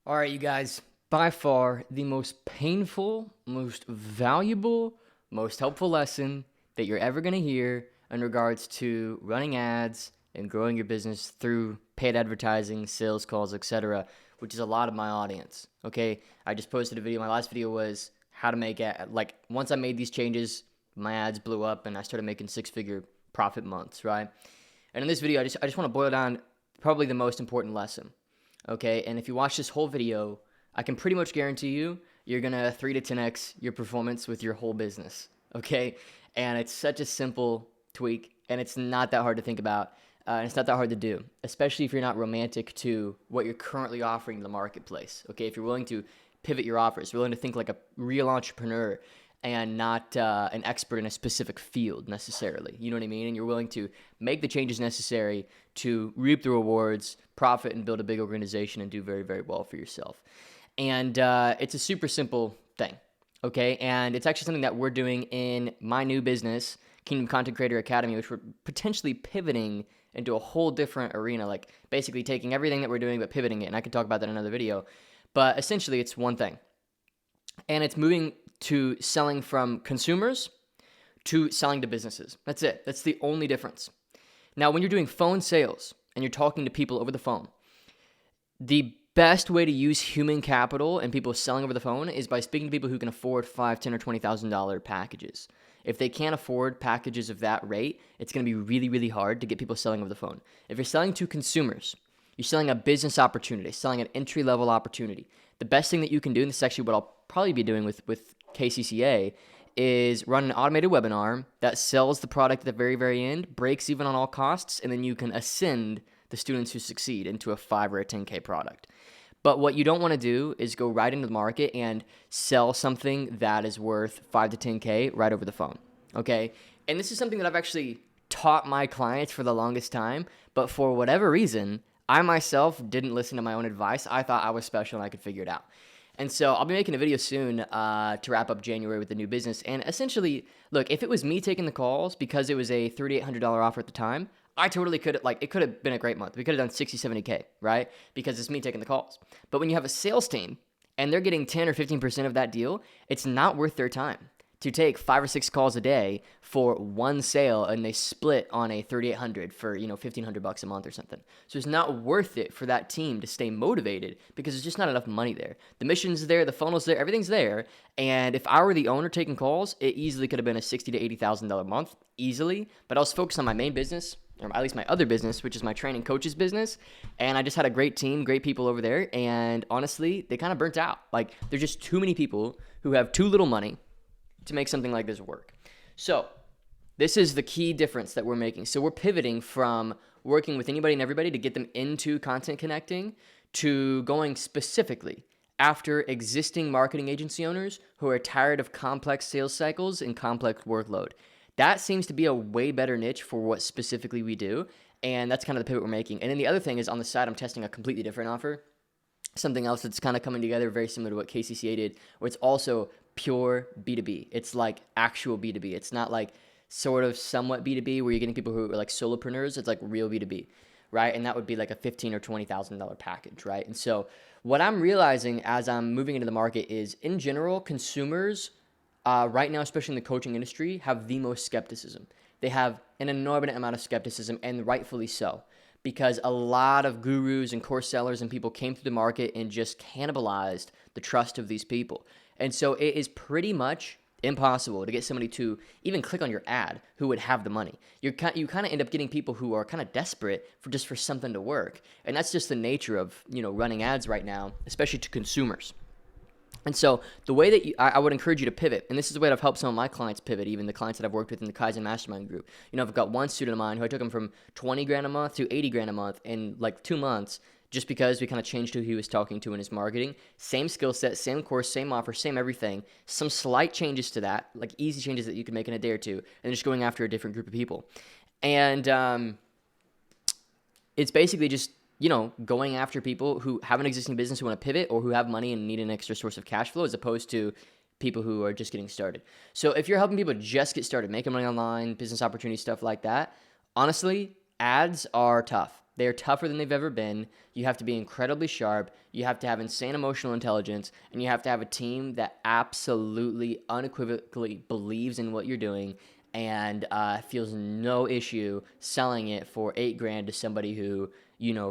All right, you guys, by far the most painful, most valuable, most helpful lesson that you're ever going to hear in regards to running ads and growing your business through paid advertising, sales calls, etc., which is a lot of my audience. Okay, I just posted a video. My last video was how to make once I made these changes, my ads blew up and I started making six-figure profit months, right? And in this video, I just want to boil down probably the most important lesson. Okay, and if you watch this whole video, I can pretty much guarantee you're gonna 3 to 10x your performance with your whole business. Okay, and it's such a simple tweak, and it's not that hard to think about, and it's not that hard to do, especially if you're not romantic to what you're currently offering in the marketplace. Okay, if you're willing to pivot your offers, you're willing to think like a real entrepreneur and not an expert in a specific field necessarily. You know what I mean? And you're willing to make the changes necessary to reap the rewards, profit, and build a big organization and do very, very well for yourself. And it's a super simple thing, okay? And it's actually something that we're doing in my new business, Kingdom Content Creator Academy, which we're potentially pivoting into a whole different arena, like basically taking everything that we're doing but pivoting it. And I can talk about that in another video. But essentially, it's one thing. And it's moving to selling from consumers to selling to businesses. That's it. That's the only difference. Now, when you're doing phone sales and you're talking to people over the phone, the best way to use human capital and people selling over the phone is by speaking to people who can afford $5,000, $10,000, or $20,000 packages. If they can't afford packages of that rate, it's going to be really, really hard to get people selling over the phone. If you're selling to consumers, you're selling a business opportunity, selling an entry-level opportunity. The best thing that you can do, and this is actually what I'll probably be doing with KCCA, is run an automated webinar that sells the product at the very, very end, breaks even on all costs, and then you can ascend the students who succeed into a 5 or a 10K product. But what you don't want to do is go right into the market and sell something that is worth 5 to 10K right over the phone, okay? And this is something that I've actually taught my clients for the longest time, but for whatever reason, I myself didn't listen to my own advice. I thought I was special and I could figure it out. And so I'll be making a video soon to wrap up January with the new business. And essentially, look, if it was me taking the calls because it was a $3,800 offer at the time, I totally could have, it could have been a great month. We could have done 60, 70K, right? Because it's me taking the calls. But when you have a sales team and they're getting 10 or 15% of that deal, it's not worth their time to take 5 or 6 calls a day for one sale, and they split on a 3,800 for, $1,500 a month or something. So it's not worth it for that team to stay motivated because there's just not enough money there. The mission's there, the funnel's there, everything's there. And if I were the owner taking calls, it easily could have been a $60,000 to $80,000 month, easily. But I was focused on my main business, or at least my other business, which is my training coaches business. And I just had a great team, great people over there. And honestly, they kind of burnt out. Like, there's just too many people who have too little money to make something like this work. So this is the key difference that we're making. So we're pivoting from working with anybody and everybody to get them into content connecting to going specifically after existing marketing agency owners who are tired of complex sales cycles and complex workload. That seems to be a way better niche for what specifically we do. And that's kind of the pivot we're making. And then the other thing is, on the side, I'm testing a completely different offer. Something else that's kind of coming together very similar to what KCCA did, where it's also pure B2B. It's like actual B2B. It's not like sort of somewhat B2B where you're getting people who are like solopreneurs. It's like real B2B, right? And that would be like a $15,000 or $20,000 package, right? And so what I'm realizing as I'm moving into the market is, in general, consumers right now, especially in the coaching industry, have the most skepticism. They have an inordinate amount of skepticism, and rightfully so, because a lot of gurus and course sellers and people came through the market and just cannibalized the trust of these people. And so it is pretty much impossible to get somebody to even click on your ad who would have the money. You kind of end up getting people who are kind of desperate for something to work. And that's just the nature of, running ads right now, especially to consumers. And so the way that I would encourage you to pivot, and this is the way that I've helped some of my clients pivot, even the clients that I've worked with in the Kaizen Mastermind group. I've got one student of mine who I took him from 20 grand a month to 80 grand a month in like 2 months, just because we kind of changed who he was talking to in his marketing. Same skill set, same course, same offer, same everything. Some slight changes to that, like easy changes that you can make in a day or two, and just going after a different group of people. And it's basically just going after people who have an existing business who want to pivot, or who have money and need an extra source of cash flow, as opposed to people who are just getting started. So if you're helping people just get started, making money online, business opportunities, stuff like that, honestly, ads are tough. They are tougher than they've ever been. You have to be incredibly sharp. You have to have insane emotional intelligence, and you have to have a team that absolutely, unequivocally believes in what you're doing and feels no issue selling it for $8,000 to somebody who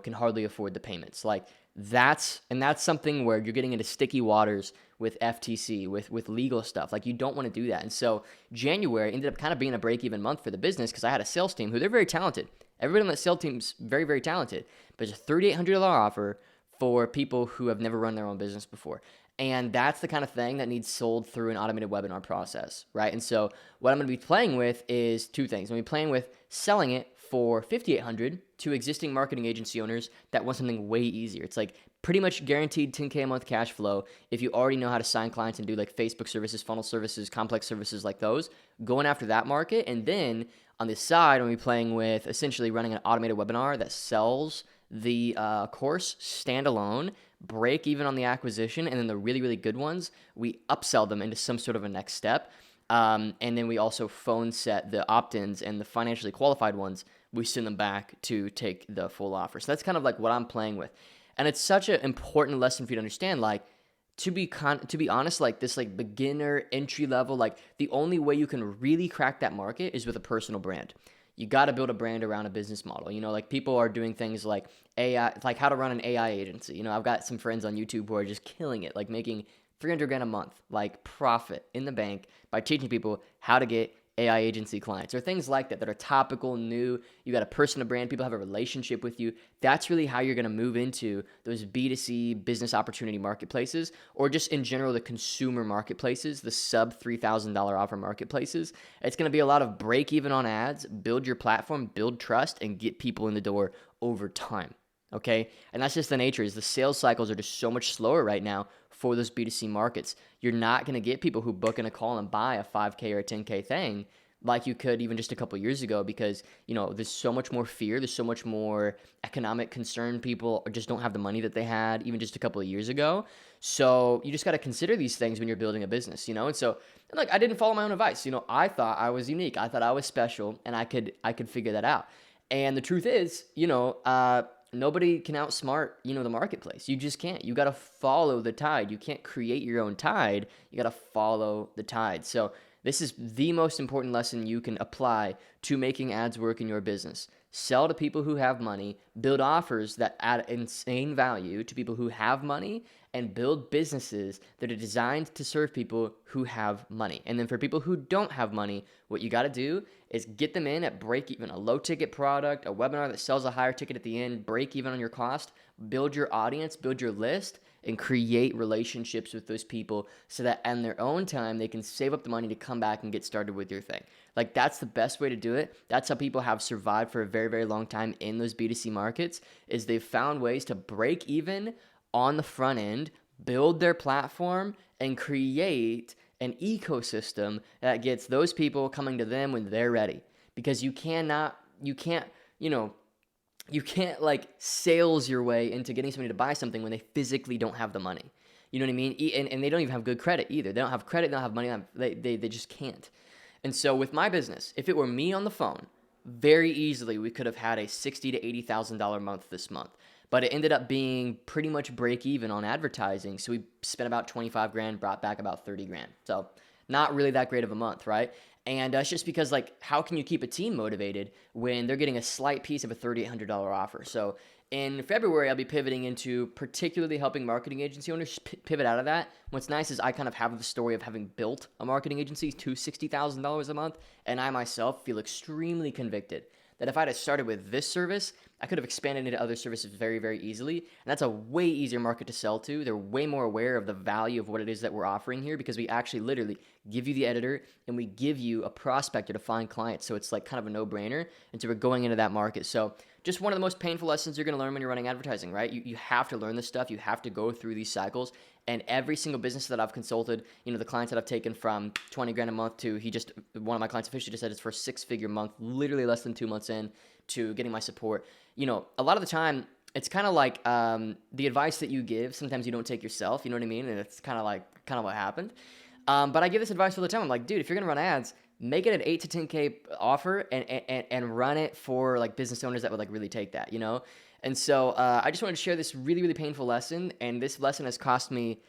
can hardly afford the payments. Like that's something where you're getting into sticky waters with FTC, with legal stuff. Like you don't want to do that. And so January ended up kind of being a break-even month for the business because I had a sales team who they're very talented. Everybody on that sales team's very, very talented, but it's a $3,800 offer for people who have never run their own business before. And that's the kind of thing that needs sold through an automated webinar process, right? And so what I'm going to be playing with is two things. I'm going to be playing with selling it for $5,800 to existing marketing agency owners that want something way easier. It's like pretty much guaranteed $10K a month cash flow if you already know how to sign clients and do like Facebook services, funnel services, complex services like those, going after that market. And then on the side, I'm going to be playing with essentially running an automated webinar that sells the course standalone, break even on the acquisition, and then the really, really good ones, we upsell them into some sort of a next step. And then we also phone set the opt-ins, and the financially qualified ones, we send them back to take the full offer. So that's kind of like what I'm playing with. And it's such an important lesson for you to understand, like, to be honest, like this like beginner entry level, like the only way you can really crack that market is with a personal brand. You got to build a brand around a business model. Like people are doing things like AI, like how to run an AI agency. I've got some friends on YouTube who are just killing it, like making $300,000 a month, like profit in the bank by teaching people how to get AI agency clients or things like that are topical, new. You got a personal brand, people have a relationship with you. That's really how you're going to move into those B2C business opportunity marketplaces, or just in general, the consumer marketplaces, the sub $3,000 offer marketplaces. It's going to be a lot of break even on ads, build your platform, build trust, and get people in the door over time. Okay. And that's just the nature, is the sales cycles are just so much slower right now for those B2C markets. You're not going to get people who book in a call and buy a 5K or a 10K thing like you could even just a couple years ago, because there's so much more fear, there's so much more economic concern. People just don't have the money that they had even just a couple of years ago. So you just got to consider these things when you're building a business, and so I didn't follow my own advice. I thought I was unique, I thought I was special, and I could figure that out. And the truth is, nobody can outsmart, the marketplace. You just can't. You got to follow the tide. You can't create your own tide. You got to follow the tide. So this is the most important lesson you can apply to making ads work in your business. Sell to people who have money, build offers that add insane value to people who have money, and build businesses that are designed to serve people who have money. And then for people who don't have money, what you got to do is get them in at break even, a low ticket product, a webinar that sells a higher ticket at the end, break even on your cost, build your audience, build your list, and create relationships with those people so that in their own time, they can save up the money to come back and get started with your thing. Like that's the best way to do it. That's how people have survived for a very, very long time in those B2C markets, is they've found ways to break even on the front end, build their platform, and create an ecosystem that gets those people coming to them when they're ready. Because you can't like sales your way into getting somebody to buy something when they physically don't have the money. You know what I mean? And they don't even have good credit either. They don't have credit, they don't have money, they just can't. And so with my business, if it were me on the phone, very easily we could have had a $60,000 to $80,000 month this month. But it ended up being pretty much break even on advertising. So we spent about $25,000, brought back about $30,000. So not really that great of a month, right? And it's just because, like, how can you keep a team motivated when they're getting a slight piece of a $3,800 offer? So in February, I'll be pivoting into particularly helping marketing agency owners pivot out of that. What's nice is I kind of have the story of having built a marketing agency to $60,000 a month, and I myself feel extremely convicted that if I had started with this service, I could have expanded into other services very, very easily. And that's a way easier market to sell to. They're way more aware of the value of what it is that we're offering here, because we actually literally give you the editor and we give you a prospector to find clients. So it's like kind of a no-brainer. And so we're going into that market. So just one of the most painful lessons you're going to learn when you're running advertising, right? You have to learn this stuff. You have to go through these cycles. And every single business that I've consulted, the clients that I've taken from $20,000 a month to, one of my clients officially just said it's for a 6-figure month, literally less than 2 months in to getting my support. A lot of the time, it's kind of like the advice that you give, sometimes you don't take yourself, you know what I mean? And it's kind of what happened. But I give this advice all the time. I'm like, dude, if you're going to run ads, make it an 8 to 10K offer and run it for like business owners that would like really take that, And so I just wanted to share this really, really painful lesson. And this lesson has cost me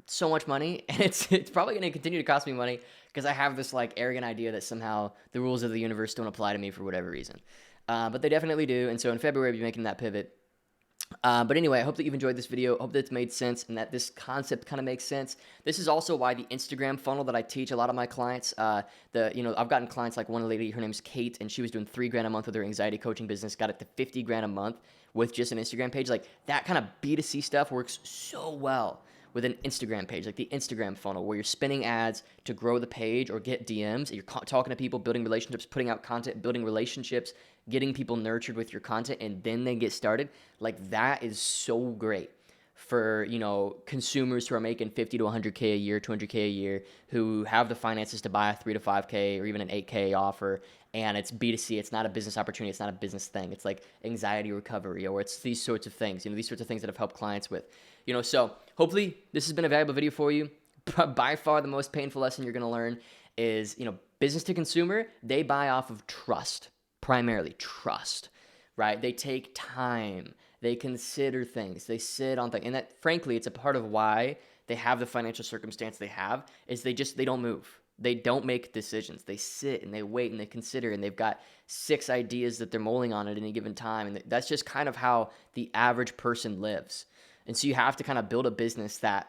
so much money, and it's probably going to continue to cost me money because I have this like arrogant idea that somehow the rules of the universe don't apply to me for whatever reason. But they definitely do. And so in February, I'll be making that pivot. But anyway, I hope that you've enjoyed this video. Hope that it's made sense and that this concept kind of makes sense. This is also why the Instagram funnel that I teach a lot of my clients, I've gotten clients like one lady, her name's Kate, and she was doing $3,000 a month with her anxiety coaching business, got it to $50,000 a month with just an Instagram page. Like that kind of B2C stuff works so well with an Instagram page, like the Instagram funnel, where you're spinning ads to grow the page or get DMs. You're talking to people, building relationships, putting out content, building relationships, getting people nurtured with your content, and then they get started. Like that is so great for, consumers who are making 50 to 100K a year, 200K a year, who have the finances to buy a 3 to 5K or even an 8K offer. And it's B2C. It's not a business opportunity. It's not a business thing. It's like anxiety recovery, or it's these sorts of things, these sorts of things that I've helped clients with, so hopefully this has been a valuable video for you. By far the most painful lesson you're going to learn is, business to consumer, they buy off of trust, primarily trust, right? They take time, they consider things, they sit on things. And that, frankly, it's a part of why they have the financial circumstance they have, is they don't move. They don't make decisions. They sit and they wait and they consider, and they've got 6 ideas that they're mulling on at any given time. And that's just kind of how the average person lives. And so you have to kind of build a business that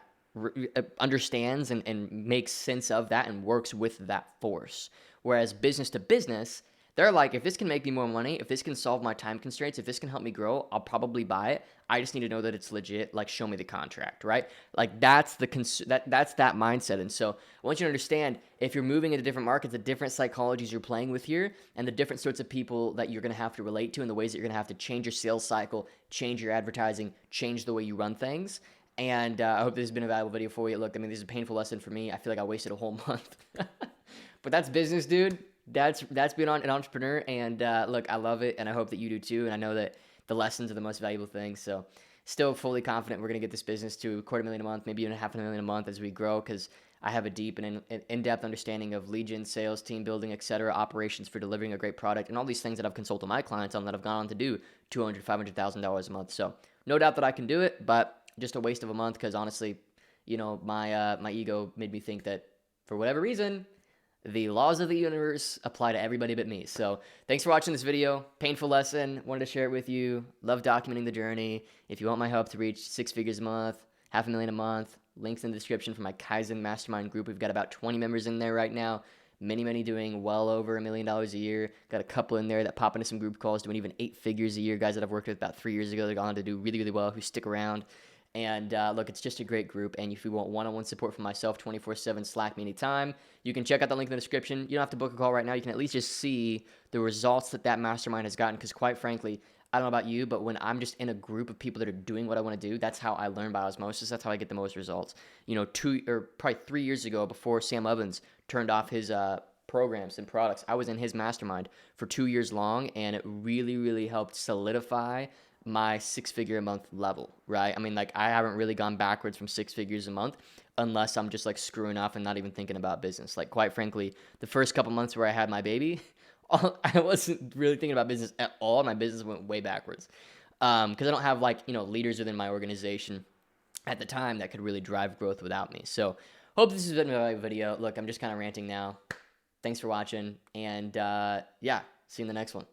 understands and makes sense of that and works with that force. Whereas business to business, they're like, if this can make me more money, if this can solve my time constraints, if this can help me grow, I'll probably buy it. I just need to know that it's legit. Like, show me the contract, right? Like that's that's that mindset. And so I want you to understand, if you're moving into different markets, the different psychologies you're playing with here, and the different sorts of people that you're going to have to relate to, and the ways that you're going to have to change your sales cycle, change your advertising, change the way you run things. And I hope this has been a valuable video for you. Look, this is a painful lesson for me. I feel like I wasted a whole month. But that's business, dude. That's being an entrepreneur. And look, I love it, and I hope that you do too. And I know that the lessons are the most valuable things. So still fully confident we're going to get this business to $250,000 a month, maybe even $500,000 a month as we grow, because I have a deep and in-depth understanding of lead gen, sales, team building, etc., operations for delivering a great product, and all these things that I've consulted my clients on that have gone on to do $200,000, $500,000 a month. So no doubt that I can do it, but just a waste of a month, because honestly, my ego made me think that for whatever reason, the laws of the universe apply to everybody but me. So thanks for watching this video. Painful lesson. Wanted to share it with you. Love documenting the journey. If you want my help to reach 6 figures a month, $500,000 a month, links in the description for my Kaizen Mastermind group. We've got about 20 members in there right now. Many doing well over $1 million a year. Got a couple in there that pop into some group calls doing even 8 figures a year. Guys that I've worked with about 3 years ago, they're going on to do really, really well, who stick around. And look, it's just a great group. And if you want one-on-one support from myself 24/7, Slack me anytime. You can check out the link in the description. You don't have to book a call right now. You can at least just see the results that mastermind has gotten. Because quite frankly, I don't know about you, but when I'm just in a group of people that are doing what I want to do, that's how I learn by osmosis. That's how I get the most results. 2 or probably 3 years ago, before Sam Evans turned off his programs and products, I was in his mastermind for 2 years long, and it really, really helped solidify my 6-figure a month level, right? I haven't really gone backwards from 6 figures a month unless I'm just like screwing off and not even thinking about business. Like, quite frankly, the first couple months where I had my baby, I wasn't really thinking about business at all. My business went way backwards because I don't have leaders within my organization at the time that could really drive growth without me. So hope this has been a valuable video. Look, I'm just kind of ranting now. Thanks for watching, and yeah, see you in the next one.